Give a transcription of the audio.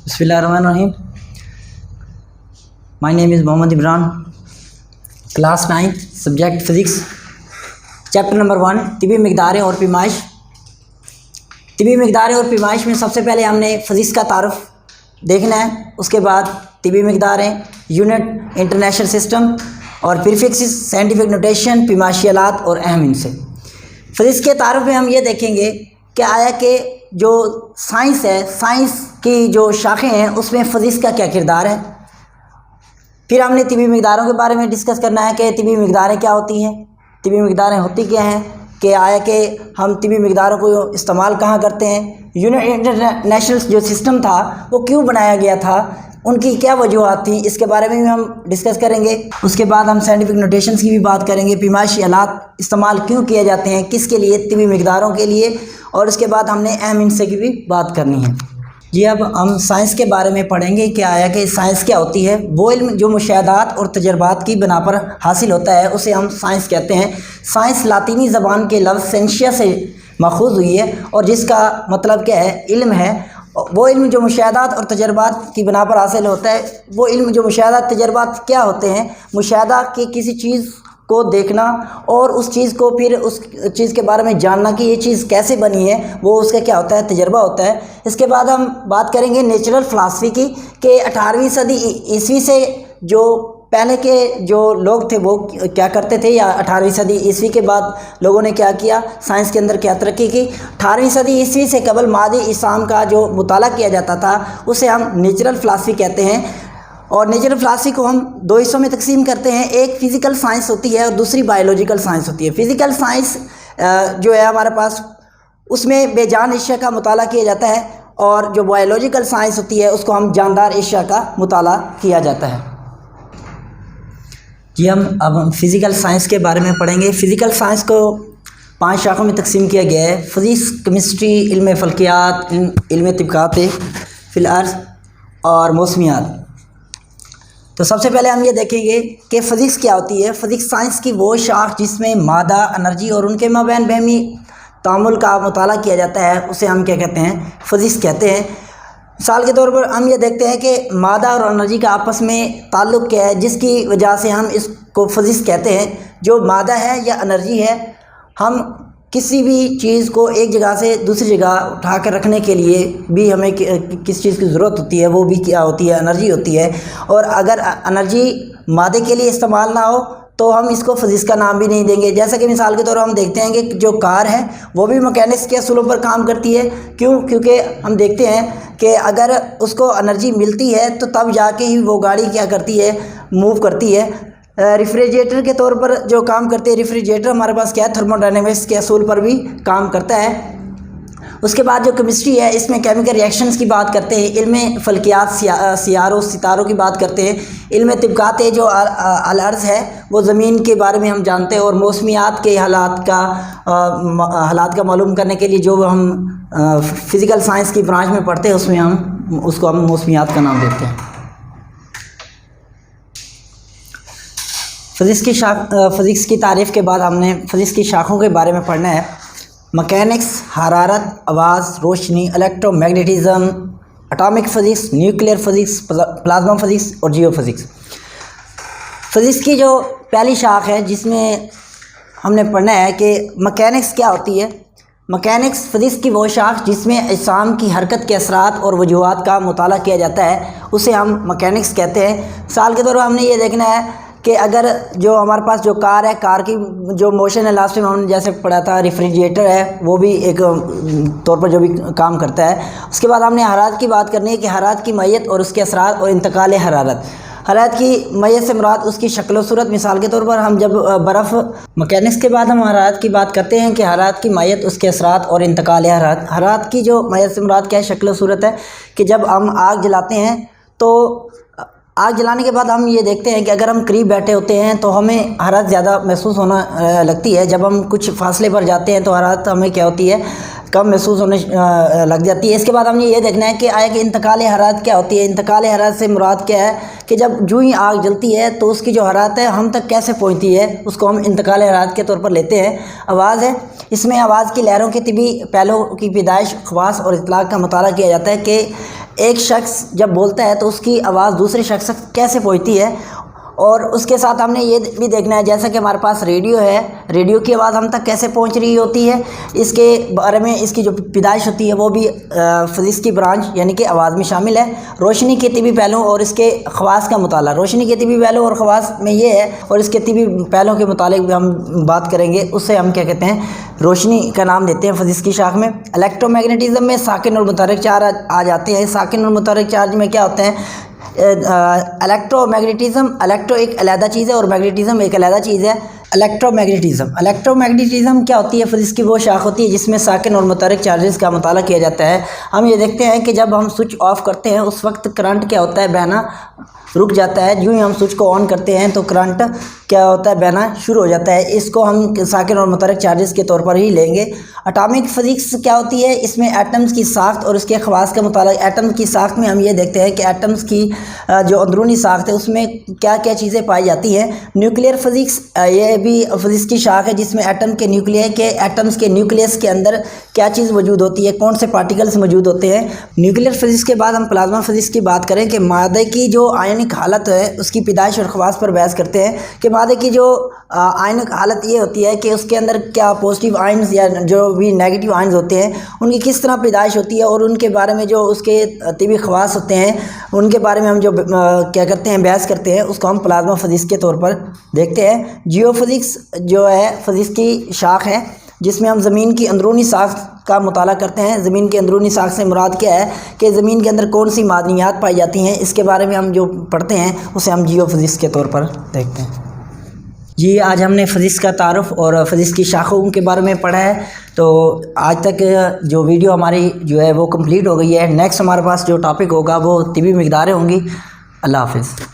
बिस्मिल्लाहिर्रहमानिर्रहीम। My name is Mohammad Imran, class 9, subject physics, chapter number 1, तिबी मिक़दारें और पैमाइश। तिबी मिक़दारें और पैमाइश में सबसे पहले हमने फ़िज़िक्स का तारुफ़ देखना है, उसके बाद तिबी मिक़दारें, यूनिट, इंटरनेशनल सिस्टम और प्रीफिक्सेस, साइंटिफिक नोटेशन, पैमाइशियात और अहम इनसे। फ़िज़िक्स के तारुफ़ में हम ये देखेंगे कि आया कि जो साइंस है, साइंस की जो शाखें हैं उसमें फ़िज़िक्स का क्या किरदार है। फिर हमने तिबी मिक़दारों के बारे में डिस्कस करना है कि तिबी मिक़दारें क्या होती हैं, तिबी मिक़दारें होती क्या हैं, कि आया कि हम तिबी मिक़दारों को इस्तेमाल कहाँ करते हैं, यूनिट इंटरनेशनल जो सिस्टम था वो क्यों बनाया गया था, उनकी क्या वजूहत थी, इसके बारे में भी हम डिस्कस करेंगे। उसके बाद हम साइंटिफिक नोटेशंस की भी बात करेंगे, पैमाइशियात इस्तेमाल क्यों किए जाते हैं, किसके लिए, तिबी मिक़दारों के लिए, और उसके बाद हमने अहम इनसे की भी बात करनी है। जी, अब हम साइंस के बारे में पढ़ेंगे कि आया कि साइंस क्या होती है। वो इल्म जो मुशाहदात और तजर्बात की बिना पर हासिल होता है उसे हम साइंस कहते हैं। साइंस लातीनी ज़बान के लफ्ज़ सेंशिया से माखूज़ हुई है और जिसका मतलब क्या है, इल्म है। वो इल्म जो मुशाहदात और तजर्बात की बिना पर हासिल होता है। वो इल्म जो मुशाहदात तजर्बात क्या होते हैं, मुशाहदा की किसी चीज़ को देखना और उस चीज़ को फिर उस चीज़ के बारे में जानना कि ये चीज़ कैसे बनी है, वो उसका क्या होता है, तजर्बा होता है। इसके बाद हम बात करेंगे नेचुरल फ़िलासफ़ी की, कि 18वीं सदी ईस्वी से जो पहले के जो लोग थे वो क्या करते थे, या 18वीं सदी ईस्वी के बाद लोगों ने क्या किया, साइंस के अंदर क्या तरक्की की। 18वीं सदी ईस्वी से कबल मादी इस्लाम का जो मुताला किया जाता था उसे हम नेचुरल फ़िलासफ़ी कहते हैं। और नेचुरल फ़िलासफ़ी को हम दो हिस्सों में तकसीम करते हैं, एक फ़िज़िकल साइंस होती है और दूसरी बायोलॉजिकल साइंस होती है। फ़िज़िकल साइंस जो है हमारे पास, उसमें बेजान अशिया का मुताला किया जाता है, और जो बायोलॉजिकल साइंस होती है उसको हम जानदार अशिया का मुताला किया जाता है। जी, अब हम फ़िज़िकल साइंस के बारे में पढ़ेंगे। फ़िज़िकल साइंस को 5 शाखों में तकसीम किया गया है: फ़िज़िक्स, केमिस्ट्री, इल्म फ़ल्कियात, इल्म तिब्कात फ़िल अर्ज़ और मौसमियात। तो सबसे पहले हम ये देखेंगे कि फ़िज़िक्स क्या होती है। फ़िज़िक्स साइंस की वो शाख जिसमें मादा, एनर्जी और उनके माबैन बहमी तामुल का मुताला किया जाता है उसे हम क्या कहते हैं, फ़िज़िक्स कहते हैं। मिसाल के तौर पर हम ये देखते हैं कि मादा और एनर्जी का आपस में ताल्लुक़ क्या है, जिसकी वजह से हम इसको फ़िज़िक्स कहते हैं। जो मादा है या एनर्जी है, हम किसी भी चीज़ को एक जगह से दूसरी जगह उठा कर रखने के लिए भी हमें किस चीज़ की ज़रूरत होती है, वो भी क्या होती है, एनर्जी होती है। और अगर एनर्जी मादे के लिए इस्तेमाल ना हो तो हम इसको फ़िज़िक्स का नाम भी नहीं देंगे। जैसे कि मिसाल के तौर पर हम देखते हैं कि जो कार है वो भी मैकेनिक्स के असूलों पर काम करती है। क्यों? क्योंकि हम देखते हैं कि अगर उसको एनर्जी मिलती है तो तब जाके ही वो गाड़ी क्या करती है, मूव करती है। रेफ्रिजरेटर के तौर पर जो काम करते हैं, रेफ्रिजरेटर हमारे पास क्या है, थर्मोडायनेमिक्स के असूल पर भी काम करता है। उसके बाद जो केमिस्ट्री है, इसमें केमिकल रिएक्शंस की बात करते हैं। इल्म फ़ल्कियात, सियारों सितारों की बात करते हैं। इल्म तिब्कात जो अल अर्ज़ है वो ज़मीन के बारे में हम जानते हैं। और मौसमियात के हालात का मालूम करने के लिए जो हम फ़िज़िकल साइंस की ब्रांच में पढ़ते हैं उसमें हम मौसमियात का नाम देते हैं। फ़िज़िक्स की तारीफ़ के बाद हमने फ़िज़िक्स की शाखों के बारे में पढ़ना है। मैकेनिक्स, हरारत, आवाज़, रोशनी, electromagnetism, atomic physics, nuclear physics, plasma physics और जियो फ़िज़िक्स। फ़िज़िक्स की जो पहली शाख है जिसमें हमने पढ़ना है कि मैकेनिक्स क्या होती है। मैकेनिक्स फ़िज़िक्स की वो शाख जिसमें अजसाम की हरकत के असरात और वजूहात का मुताला किया जाता है उसे हम मैकेनिक्स कहते हैं। मिसाल के तौर पर हमने ये देखना है कि अगर जो हमारे पास जो कार है, कार की जो मोशन है, लास्ट में हमने जैसे पढ़ा था, रेफ्रिजरेटर है वो भी एक तौर पर जो भी काम करता है। उसके बाद हमने हरारत की बात करनी है कि हरारत की मैयत और उसके असरात और इंतकाल हरारत। हरारत की मैयत से मुराद उसकी शक्ल और सूरत। मिसाल के तौर पर हम जब बर्फ़, मैकेनिक्स के बाद हम हरारत की बात करते हैं कि हरारत की मैयत, उसके असरात और इंतकाल हरारत। हरारत की जो मैयत से मुराद क्या है, शक्ल और सूरत है, कि जब हम आग जलाते हैं तो आग जलाने के बाद हम ये देखते हैं कि अगर हम करीब बैठे होते हैं तो हमें हरारत ज़्यादा महसूस होना लगती है। जब हम कुछ फासले पर जाते हैं तो हरारत हमें क्या होती है, कम महसूस होने लग जाती है। इसके बाद हमने ये देखना है कि आया कि इंतकाल हरारत क्या होती है। इंतकाल हरारत से मुराद क्या है कि जब जो ही आग जलती है तो उसकी जो हरारत है हम तक कैसे पहुंचती है, उसको हम इंतकाल हरारत के तौर पर लेते हैं। आवाज़ है, इसमें आवाज़ की लहरों के तिबी पहलों की पैदाइश, ख़वास और इतलाक़ का मुताला किया जाता है कि एक शख्स जब बोलता है तो उसकी आवाज़ दूसरे शख्स तक कैसे पहुंचती है, और उसके साथ हमने ये भी देखना है जैसा कि हमारे पास रेडियो है, रेडियो की आवाज़ हम तक कैसे पहुंच रही होती है, इसके बारे में इसकी जो पैदाइश होती है वो भी फिज़िक्स की ब्रांच यानी कि आवाज़ में शामिल है। रोशनी के तिबी पहलुओं और इसके ख़वास का मुताला, रोशनी के तिबी पहलुओं और ख़वास में ये है और इसके तिबी पहलुओं के मुतालिक भी हम बात करेंगे। उससे हम क्या कहते हैं, रोशनी का नाम देते हैं फिज़िक्स की शाख में। इलेक्ट्रोमैग्नेटिज़म में साकिन और मुतहर्रिक चार्ज आ जाते हैं। साकिन और मुतहर्रिक चार्ज में क्या होता है, इलेक्ट्रोमैग्नेटिज़म, इलेक्ट्रो एक अलहदा चीज़ है और मैग्नेटिज़म एक अलहदा चीज़ है। इलेक्ट्रोमैग्नेटिज़म क्या होती है, फिज़िक्स की वो शाख होती है जिसमें साकिन और मुतहर्रिक चार्जेस का मुताला किया जाता है। हम ये देखते हैं कि जब हम स्विच ऑफ करते हैं उस वक्त करंट क्या होता है, बहना रुक जाता है। यूँ ही हम स्विच को ऑन करते हैं तो करंट क्या होता है, बहना शुरू हो जाता है। इसको हम साकिन और मुतहर्रिक चार्जेस के तौर पर ही लेंगे। एटॉमिक फ़िज़िक्स क्या होती है, इसमें एटम्स की साख्त और उसके ख़वास का मुतालिक। एटम की साख्त में हम ये देखते हैं कि एटम्स की जो अंदरूनी साख्त है उसमें क्या क्या चीज़ें पाई जाती हैं। न्यूक्लियर फ़िज़िक्स ये भी फ़िज़िक्स की शाख है जिसमें एटम के एटम्स के न्यूक्लियस के अंदर क्या चीज़ मौजूद होती है, कौन से पार्टिकल्स मौजूद होते हैं। न्यूक्लियर फ़िज़िक्स के बाद हम प्लाज्मा फ़िज़िक्स की बात करें कि मादे की जो आयनिक हालत है उसकी पैदाइश और ख़वास पर बहस करते हैं कि मादे की जो आयनिक हालत ये होती है कि उसके अंदर क्या पॉजिटिव आयन्स या जो भी नेगेटिव आयन्स होते हैं उनकी किस तरह पैदाइश होती है और उनके बारे में जो उसके तिबी ख़वास होते हैं उनके बारे में हम जो क्या करते हैं, बहस करते हैं, उसको हम प्लाज्मा फ़िज़िक्स के तौर पर देखते हैं। जियोफ़िज़िक्स जो है फ़िज़िक्स की शाख है जिसमें हम ज़मीन की अंदरूनी साख्त का मुताला करते हैं। ज़मीन की अंदरूनी साख्त से मुराद क्या है कि ज़मीन के अंदर कौन सी मादनियात पाई जाती हैं, इसके बारे में हम जो पढ़ते हैं उसे हम जियोफ़िज़िक्स के तौर पर देखते हैं। जी, आज हमने फ़िज़िक्स का तारुफ़ और फ़िज़िक्स की शाखों के बारे में पढ़ा है। तो आज तक जो वीडियो हमारी जो है वो कंप्लीट हो गई है। नेक्स्ट हमारे पास जो टॉपिक होगा वो तिबी मिक़दारें होंगी। अल्लाह हाफ़िज़।